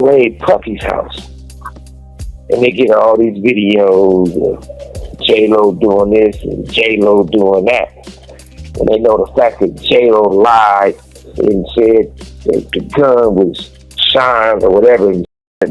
raid Puffy's house, and they get all these videos of JLo doing this and JLo doing that. And they know the fact that JLo lied and said that the gun was Sean's or whatever, and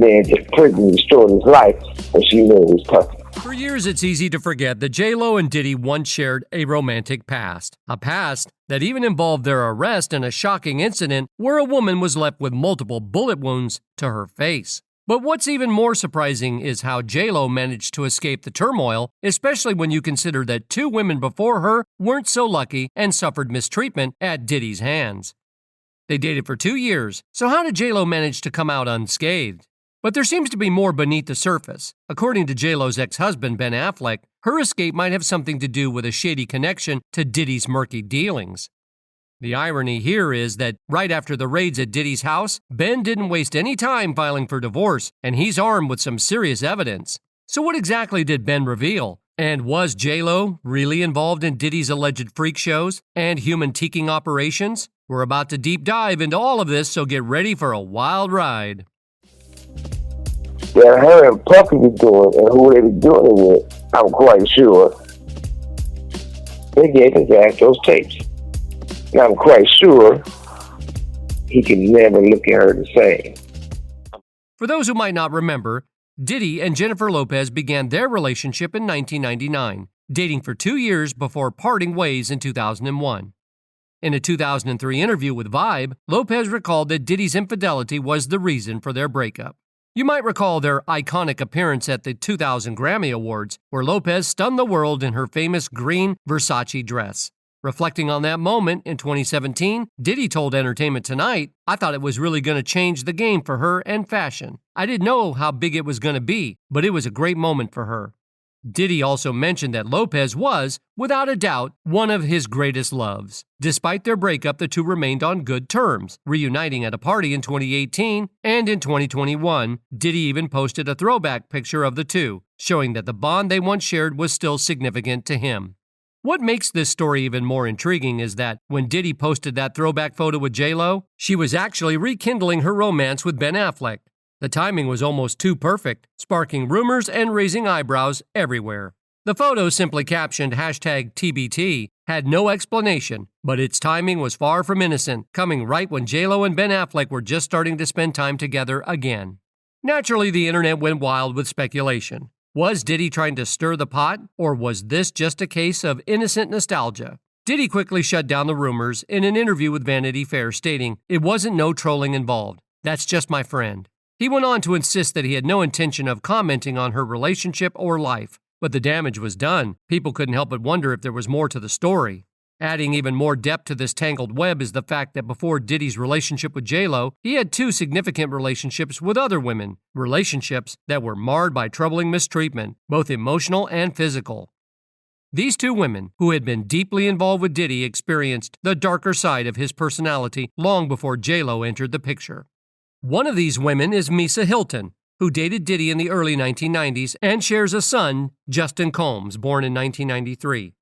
then just prison destroyed his life, and she knew it was Puffy. For years, it's easy to forget that JLo and Diddy once shared a romantic past. A past that even involved their arrest in a shocking incident where a woman was left with multiple bullet wounds to her face. But what's even more surprising is how JLo managed to escape the turmoil, especially when you consider that two women before her weren't so lucky and suffered mistreatment at Diddy's hands. They dated for 2 years, so how did JLo manage to come out unscathed? But there seems to be more beneath the surface. According to JLo's ex-husband, Ben Affleck, her escape might have something to do with a shady connection to Diddy's murky dealings. The irony here is that right after the raids at Diddy's house, Ben didn't waste any time filing for divorce, and he's armed with some serious evidence. So what exactly did Ben reveal? And was JLo really involved in Diddy's alleged freak shows and human teaking operations? We're about to deep dive into all of this, so get ready for a wild ride. That her and Puffy was doing, and who they were doing it with, I'm quite sure they gave his ass those tapes. And I'm quite sure he can never look at her the same. For those who might not remember, Diddy and Jennifer Lopez began their relationship in 1999, dating for 2 years before parting ways in 2001. In a 2003 interview with Vibe, Lopez recalled that Diddy's infidelity was the reason for their breakup. You might recall their iconic appearance at the 2000 Grammy Awards, where Lopez stunned the world in her famous green Versace dress. Reflecting on that moment in 2017, Diddy told Entertainment Tonight, "I thought it was really going to change the game for her and fashion. I didn't know how big it was going to be, but it was a great moment for her." Diddy also mentioned that Lopez was, without a doubt, one of his greatest loves. Despite their breakup, the two remained on good terms, reuniting at a party in 2018, and in 2021, Diddy even posted a throwback picture of the two, showing that the bond they once shared was still significant to him. What makes this story even more intriguing is that when Diddy posted that throwback photo with JLo, she was actually rekindling her romance with Ben Affleck. The timing was almost too perfect, sparking rumors and raising eyebrows everywhere. The photo, simply captioned #TBT, had no explanation, but its timing was far from innocent, coming right when JLo and Ben Affleck were just starting to spend time together again. Naturally, the internet went wild with speculation. Was Diddy trying to stir the pot, or was this just a case of innocent nostalgia? Diddy quickly shut down the rumors in an interview with Vanity Fair, stating, "It wasn't no trolling involved. That's just my friend." He went on to insist that he had no intention of commenting on her relationship or life, but the damage was done. People couldn't help but wonder if there was more to the story. Adding even more depth to this tangled web is the fact that before Diddy's relationship with JLo, he had 2 significant relationships with other women, relationships that were marred by troubling mistreatment, both emotional and physical. These 2 women, who had been deeply involved with Diddy, experienced the darker side of his personality long before JLo entered the picture. One of these women is Misa Hilton, who dated Diddy in the early 1990s and shares a son, Justin Combs, born in 1993.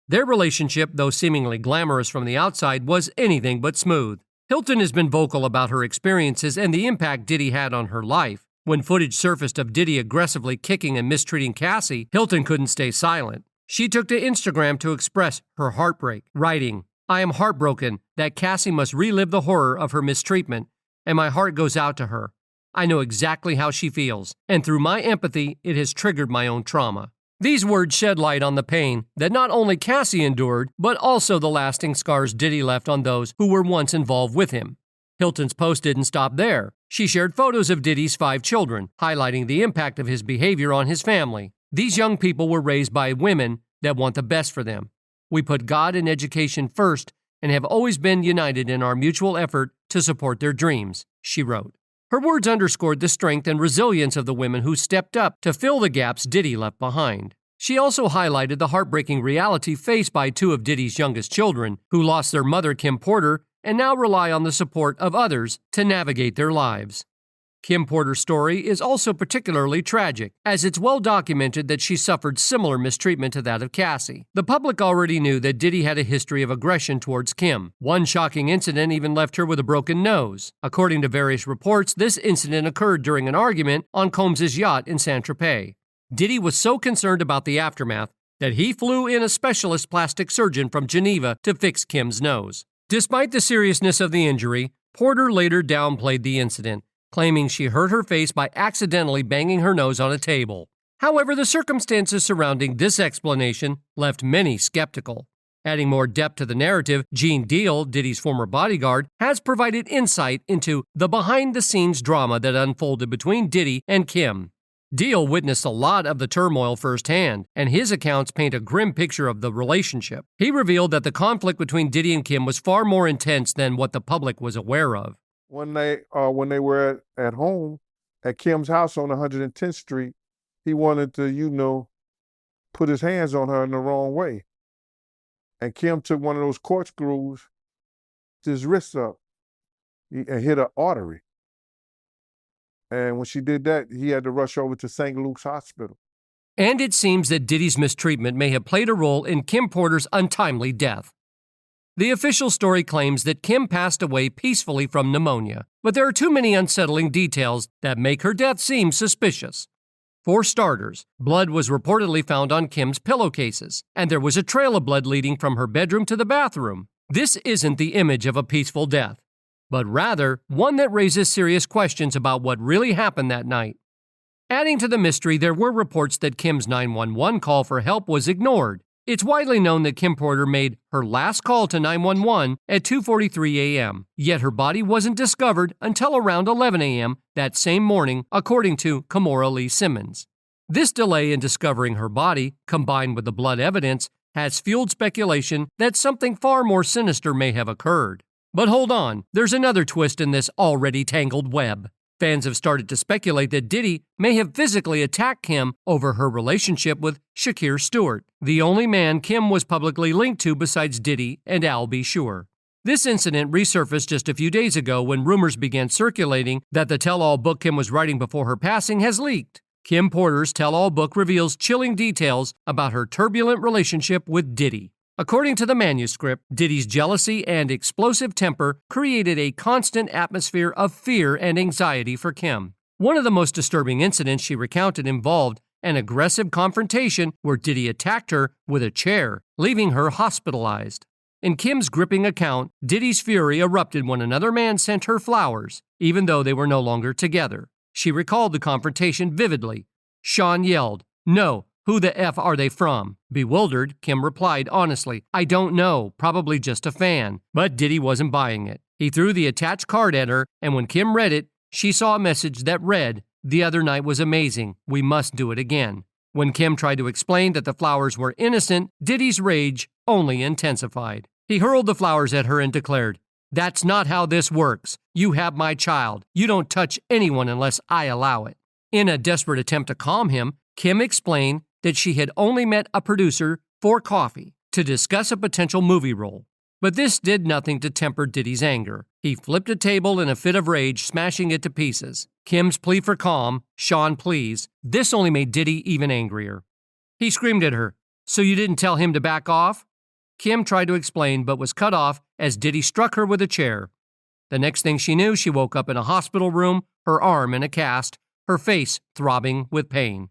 Their relationship, though seemingly glamorous from the outside, was anything but smooth. Hilton has been vocal about her experiences and the impact Diddy had on her life. When footage surfaced of Diddy aggressively kicking and mistreating Cassie, Hilton couldn't stay silent. She took to Instagram to express her heartbreak, writing, "I am heartbroken that Cassie must relive the horror of her mistreatment, and my heart goes out to her. I know exactly how she feels, and through my empathy, it has triggered my own trauma." These words shed light on the pain that not only Cassie endured, but also the lasting scars Diddy left on those who were once involved with him. Hilton's post didn't stop there. She shared photos of Diddy's 5 children, highlighting the impact of his behavior on his family. These young people were raised by women that want the best for them. We put God and education first and have always been united in our mutual effort to support their dreams, she wrote. Her words underscored the strength and resilience of the women who stepped up to fill the gaps Diddy left behind. She also highlighted the heartbreaking reality faced by 2 of Diddy's youngest children, who lost their mother, Kim Porter, and now rely on the support of others to navigate their lives. Kim Porter's story is also particularly tragic, as it's well documented that she suffered similar mistreatment to that of Cassie. The public already knew that Diddy had a history of aggression towards Kim. One shocking incident even left her with a broken nose. According to various reports, this incident occurred during an argument on Combs's yacht in Saint-Tropez. Diddy was so concerned about the aftermath that he flew in a specialist plastic surgeon from Geneva to fix Kim's nose. Despite the seriousness of the injury, Porter later downplayed the incident, claiming she hurt her face by accidentally banging her nose on a table. However, the circumstances surrounding this explanation left many skeptical. Adding more depth to the narrative, Gene Deal, Diddy's former bodyguard, has provided insight into the behind-the-scenes drama that unfolded between Diddy and Kim. Deal witnessed a lot of the turmoil firsthand, and his accounts paint a grim picture of the relationship. He revealed that the conflict between Diddy and Kim was far more intense than what the public was aware of. When they were at home at Kim's house on 110th Street, he wanted to, put his hands on her in the wrong way. And Kim took one of those corkscrews, his wrist up, and hit an artery. And when she did that, he had to rush over to St. Luke's Hospital. And it seems that Diddy's mistreatment may have played a role in Kim Porter's untimely death. The official story claims that Kim passed away peacefully from pneumonia, but there are too many unsettling details that make her death seem suspicious. For starters, blood was reportedly found on Kim's pillowcases, and there was a trail of blood leading from her bedroom to the bathroom. This isn't the image of a peaceful death, but rather one that raises serious questions about what really happened that night. Adding to the mystery, there were reports that Kim's 911 call for help was ignored. It's widely known that Kim Porter made her last call to 911 at 2:43 a.m., yet her body wasn't discovered until around 11 a.m. that same morning, according to Kimora Lee Simmons. This delay in discovering her body, combined with the blood evidence, has fueled speculation that something far more sinister may have occurred. But hold on, there's another twist in this already tangled web. Fans have started to speculate that Diddy may have physically attacked Kim over her relationship with Shakir Stewart, the only man Kim was publicly linked to besides Diddy and Al B. Sure. This incident resurfaced just a few days ago when rumors began circulating that the tell-all book Kim was writing before her passing has leaked. Kim Porter's tell-all book reveals chilling details about her turbulent relationship with Diddy. According to the manuscript, Diddy's jealousy and explosive temper created a constant atmosphere of fear and anxiety for Kim. One of the most disturbing incidents she recounted involved an aggressive confrontation where Diddy attacked her with a chair, leaving her hospitalized. In Kim's gripping account, Diddy's fury erupted when another man sent her flowers, even though they were no longer together. She recalled the confrontation vividly. Sean yelled, "No! Who the F are they from?" Bewildered, Kim replied honestly, "I don't know, probably just a fan." But Diddy wasn't buying it. He threw the attached card at her, and when Kim read it, she saw a message that read, "The other night was amazing. We must do it again." When Kim tried to explain that the flowers were innocent, Diddy's rage only intensified. He hurled the flowers at her and declared, "That's not how this works. You have my child. You don't touch anyone unless I allow it." In a desperate attempt to calm him, Kim explained that she had only met a producer for coffee to discuss a potential movie role. But this did nothing to temper Diddy's anger. He flipped a table in a fit of rage, smashing it to pieces. Kim's plea for calm, "Sean, please," this only made Diddy even angrier. He screamed at her, "So you didn't tell him to back off?" Kim tried to explain but was cut off as Diddy struck her with a chair. The next thing she knew, she woke up in a hospital room, her arm in a cast, her face throbbing with pain.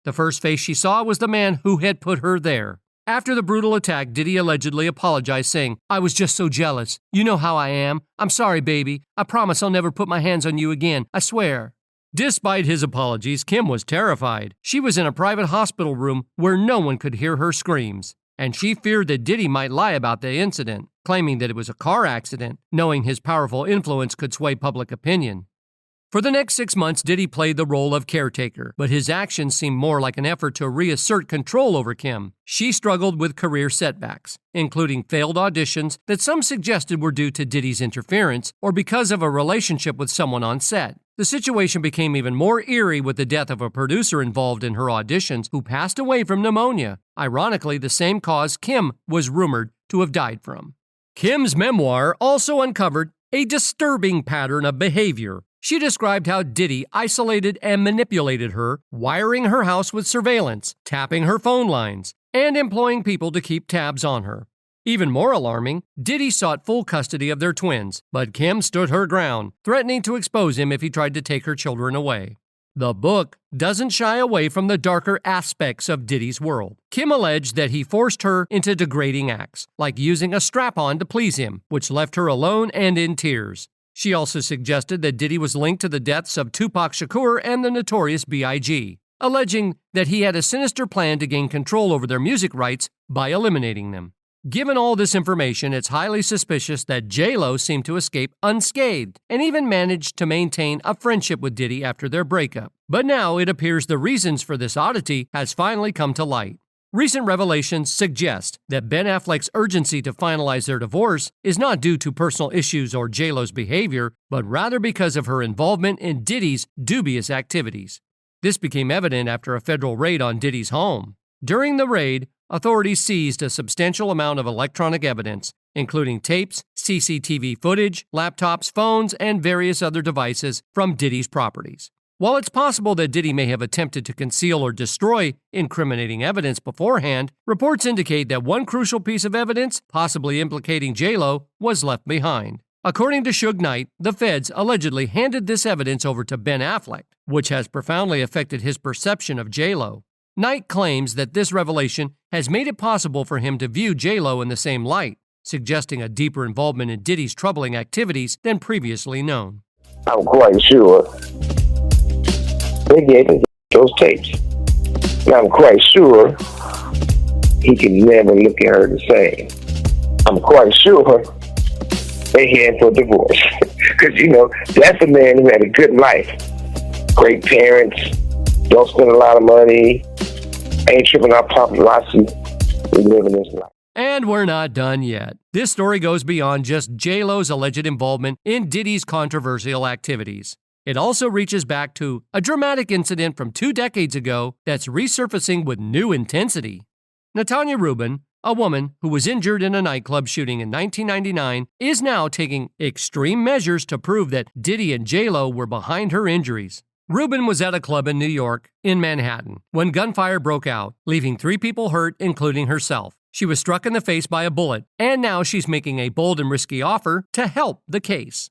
The first face she saw was the man who had put her there. After the brutal attack, Diddy allegedly apologized, saying, "I was just so jealous. You know how I am. I'm sorry, baby. I promise I'll never put my hands on you again. I swear." Despite his apologies, Kim was terrified. She was in a private hospital room where no one could hear her screams, and she feared that Diddy might lie about the incident, claiming that it was a car accident, knowing his powerful influence could sway public opinion. For the next 6 months, Diddy played the role of caretaker, but his actions seemed more like an effort to reassert control over Kim. She struggled with career setbacks, including failed auditions that some suggested were due to Diddy's interference or because of a relationship with someone on set. The situation became even more eerie with the death of a producer involved in her auditions who passed away from pneumonia, ironically the same cause Kim was rumored to have died from. Kim's memoir also uncovered a disturbing pattern of behavior. She described how Diddy isolated and manipulated her, wiring her house with surveillance, tapping her phone lines, and employing people to keep tabs on her. Even more alarming, Diddy sought full custody of their twins, but Kim stood her ground, threatening to expose him if he tried to take her children away. The book doesn't shy away from the darker aspects of Diddy's world. Kim alleged that he forced her into degrading acts, like using a strap-on to please him, which left her alone and in tears. She also suggested that Diddy was linked to the deaths of Tupac Shakur and the Notorious B.I.G., alleging that he had a sinister plan to gain control over their music rights by eliminating them. Given all this information, it's highly suspicious that JLo seemed to escape unscathed and even managed to maintain a friendship with Diddy after their breakup. But now it appears the reasons for this oddity has finally come to light. Recent revelations suggest that Ben Affleck's urgency to finalize their divorce is not due to personal issues or JLo's behavior, but rather because of her involvement in Diddy's dubious activities. This became evident after a federal raid on Diddy's home. During the raid, authorities seized a substantial amount of electronic evidence, including tapes, CCTV footage, laptops, phones, and various other devices from Diddy's properties. While it's possible that Diddy may have attempted to conceal or destroy incriminating evidence beforehand, reports indicate that one crucial piece of evidence, possibly implicating JLo, was left behind. According to Suge Knight, the feds allegedly handed this evidence over to Ben Affleck, which has profoundly affected his perception of JLo. Knight claims that this revelation has made it possible for him to view JLo in the same light, suggesting a deeper involvement in Diddy's troubling activities than previously known. I'm quite sure they gave him those tapes. And I'm quite sure he can never look at her the same. I'm quite sure they had for divorce. Because, that's a man who had a good life. Great parents, don't spend a lot of money, ain't tripping out paparazzi. He's living his life. And we're not done yet. This story goes beyond just JLo's alleged involvement in Diddy's controversial activities. It also reaches back to a dramatic incident from 2 decades ago that's resurfacing with new intensity. Natanya Rubin, a woman who was injured in a nightclub shooting in 1999, is now taking extreme measures to prove that Diddy and JLo were behind her injuries. Rubin was at a club in New York, in Manhattan, when gunfire broke out, leaving 3 people hurt, including herself. She was struck in the face by a bullet, and now she's making a bold and risky offer to help the case.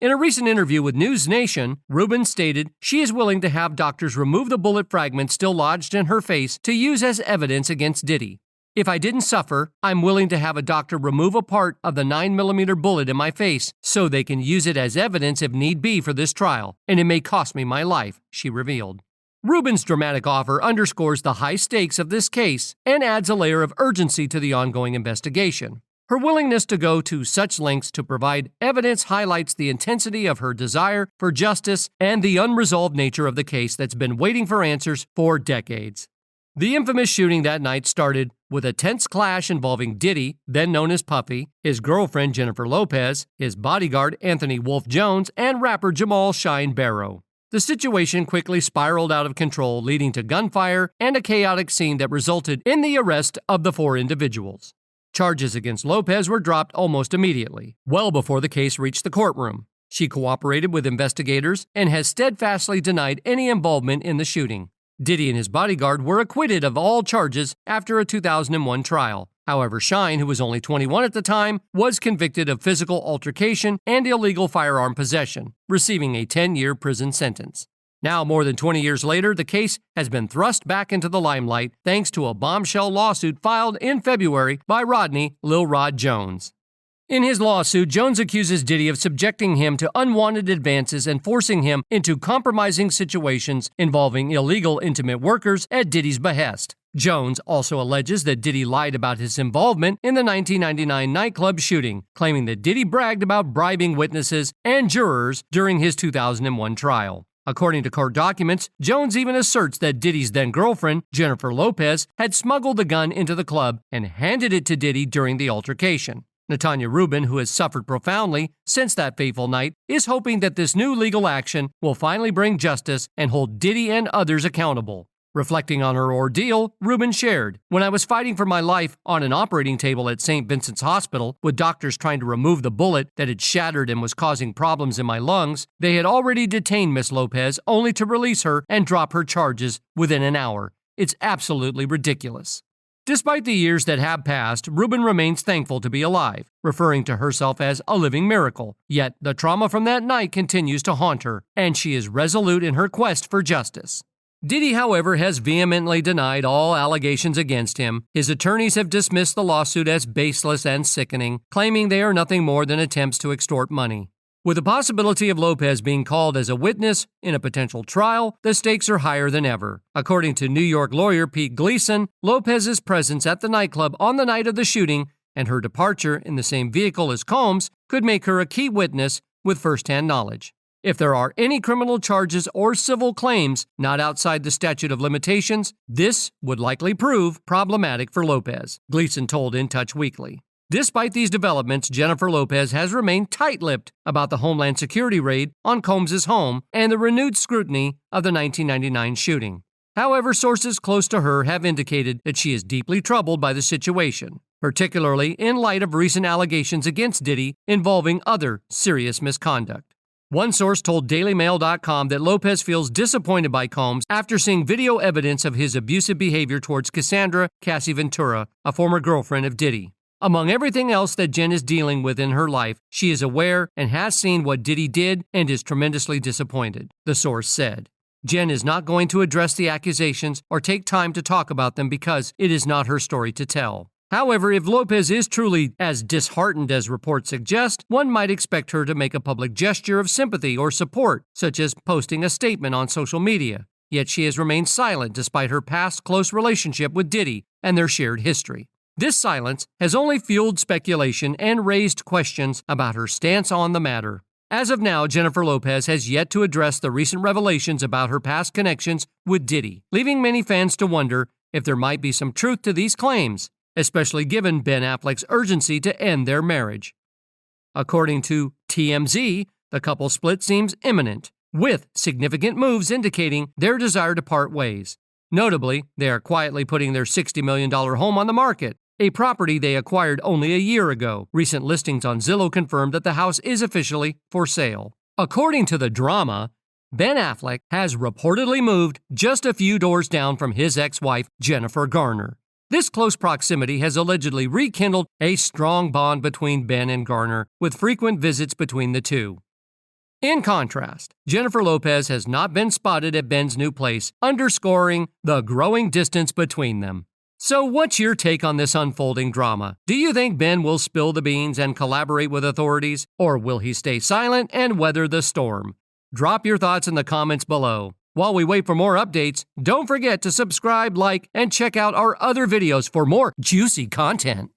In a recent interview with News Nation, Rubin stated she is willing to have doctors remove the bullet fragment still lodged in her face to use as evidence against Diddy. If I didn't suffer, I'm willing to have a doctor remove a part of the 9mm bullet in my face so they can use it as evidence if need be for this trial, and it may cost me my life, she revealed. Rubin's dramatic offer underscores the high stakes of this case and adds a layer of urgency to the ongoing investigation. Her willingness to go to such lengths to provide evidence highlights the intensity of her desire for justice and the unresolved nature of the case that's been waiting for answers for decades. The infamous shooting that night started with a tense clash involving Diddy, then known as Puffy, his girlfriend Jennifer Lopez, his bodyguard Anthony Wolf Jones, and rapper Jamal Shine Barrow. The situation quickly spiraled out of control, leading to gunfire and a chaotic scene that resulted in the arrest of the 4 individuals. Charges against Lopez were dropped almost immediately, well before the case reached the courtroom. She cooperated with investigators and has steadfastly denied any involvement in the shooting. Diddy and his bodyguard were acquitted of all charges after a 2001 trial. However, Shine, who was only 21 at the time, was convicted of physical altercation and illegal firearm possession, receiving a 10-year prison sentence. Now, more than 20 years later, the case has been thrust back into the limelight thanks to a bombshell lawsuit filed in February by Rodney Lil Rod Jones. In his lawsuit, Jones accuses Diddy of subjecting him to unwanted advances and forcing him into compromising situations involving illegal intimate workers at Diddy's behest. Jones also alleges that Diddy lied about his involvement in the 1999 nightclub shooting, claiming that Diddy bragged about bribing witnesses and jurors during his 2001 trial. According to court documents, Jones even asserts that Diddy's then-girlfriend, Jennifer Lopez, had smuggled the gun into the club and handed it to Diddy during the altercation. Natanya Rubin, who has suffered profoundly since that fateful night, is hoping that this new legal action will finally bring justice and hold Diddy and others accountable. Reflecting on her ordeal, Rubin shared, "When I was fighting for my life on an operating table at St. Vincent's Hospital, with doctors trying to remove the bullet that had shattered and was causing problems in my lungs, they had already detained Miss Lopez only to release her and drop her charges within an hour. It's absolutely ridiculous." Despite the years that have passed, Rubin remains thankful to be alive, referring to herself as a living miracle. Yet, the trauma from that night continues to haunt her, and she is resolute in her quest for justice. Diddy, however, has vehemently denied all allegations against him. His attorneys have dismissed the lawsuit as baseless and sickening, claiming they are nothing more than attempts to extort money. With the possibility of Lopez being called as a witness in a potential trial, the stakes are higher than ever. According to New York lawyer Pete Gleason, Lopez's presence at the nightclub on the night of the shooting and her departure in the same vehicle as Combs could make her a key witness with first-hand knowledge. If there are any criminal charges or civil claims not outside the statute of limitations, this would likely prove problematic for Lopez, Gleason told In Touch Weekly. Despite these developments, Jennifer Lopez has remained tight-lipped about the Homeland Security raid on Combs' home and the renewed scrutiny of the 1999 shooting. However, sources close to her have indicated that she is deeply troubled by the situation, particularly in light of recent allegations against Diddy involving other serious misconduct. One source told DailyMail.com that Lopez feels disappointed by Combs after seeing video evidence of his abusive behavior towards Cassandra Cassie Ventura, a former girlfriend of Diddy. Among everything else that Jen is dealing with in her life, she is aware and has seen what Diddy did and is tremendously disappointed, the source said. Jen is not going to address the accusations or take time to talk about them because it is not her story to tell. However, if Lopez is truly as disheartened as reports suggest, one might expect her to make a public gesture of sympathy or support, such as posting a statement on social media. Yet she has remained silent despite her past close relationship with Diddy and their shared history. This silence has only fueled speculation and raised questions about her stance on the matter. As of now, Jennifer Lopez has yet to address the recent revelations about her past connections with Diddy, leaving many fans to wonder if there might be some truth to these claims, especially given Ben Affleck's urgency to end their marriage. According to TMZ, the couple's split seems imminent, with significant moves indicating their desire to part ways. Notably, they are quietly putting their $60 million home on the market, a property they acquired only a year ago. Recent listings on Zillow confirmed that the house is officially for sale. According to the drama, Ben Affleck has reportedly moved just a few doors down from his ex-wife, Jennifer Garner. This close proximity has allegedly rekindled a strong bond between Ben and Garner, with frequent visits between the two. In contrast, Jennifer Lopez has not been spotted at Ben's new place, underscoring the growing distance between them. So what's your take on this unfolding drama? Do you think Ben will spill the beans and collaborate with authorities, or will he stay silent and weather the storm? Drop your thoughts in the comments below. While we wait for more updates, don't forget to subscribe, like, and check out our other videos for more juicy content.